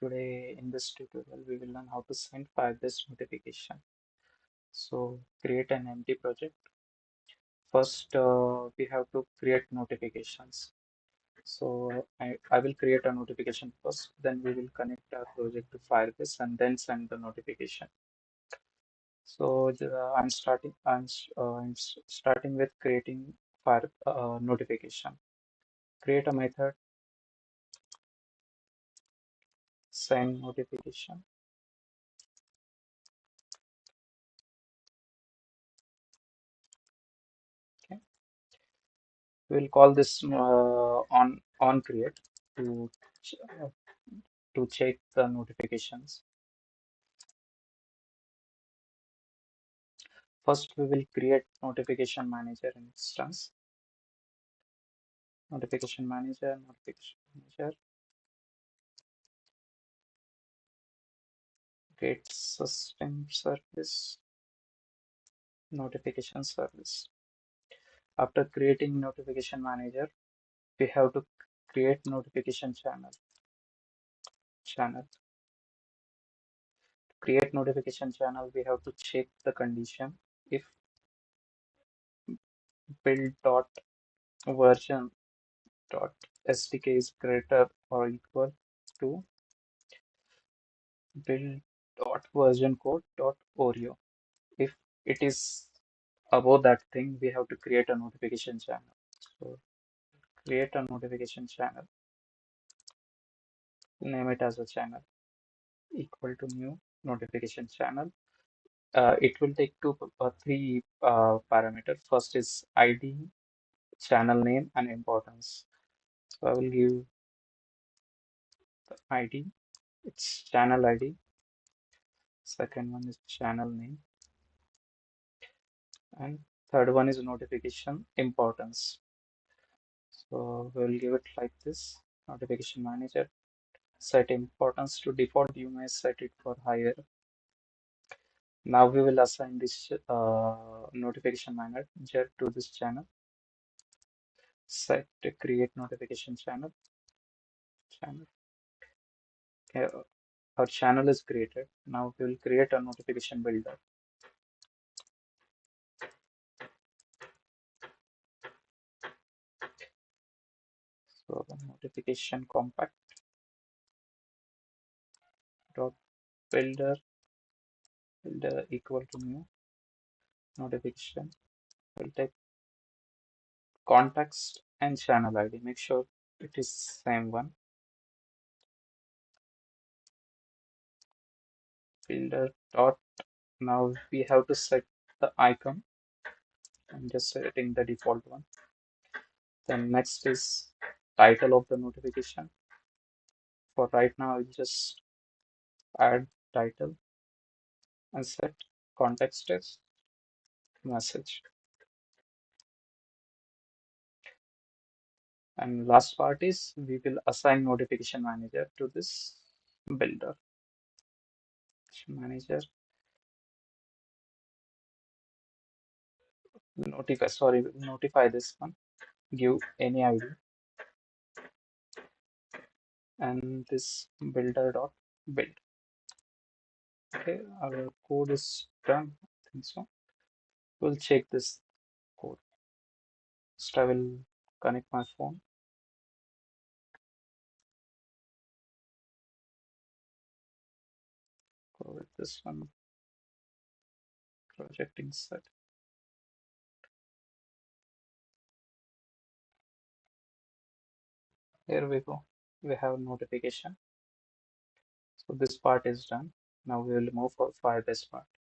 Today in this tutorial we will learn how to send file-based notification. So create an empty project. First we have to create notifications. So I will create a notification first, then we will connect our project to Firebase and then send the notification. So I'm starting with creating fire notification. Create a method, send notification. Okay. We'll call this on create to ch- uh, to check the notifications. First, we will create notification manager instance. Notification manager, create system service, notification service. After creating notification manager, we have to create notification channel. Create notification channel, we have to check the condition if build dot version dot SDK is greater or equal to build dot version code dot Oreo. If it is above that thing, we have to create a notification channel. So create a notification channel, name it as a channel, equal to new notification channel. It will take three parameters. First is ID, channel name, and importance. So I will give the ID. It's channel ID. Second one is channel name, and third one is notification importance. So we'll give it like this: notification manager. Set importance to default. You may set it for higher. Now we will assign this notification manager to this channel. Set create notification channel. Okay, our channel is created. Now we will create a notification builder. So the notification compact dot builder equal to new notification. We'll take context and channel ID. Make sure it is same one. Builder dot. Now we have to set the icon. I'm just setting the default one. Then next is title of the notification. For right now, I'll just add title and set context as message. And last part is we will assign notification manager to this builder. Manager notify this one. Give any ID and this builder dot build. Okay, our code is done. I think so. We'll check this code. First, I will connect my phone. Go with this one. Project insert. Here we go. We have notification. So this part is done. Now we will move for Firebase part.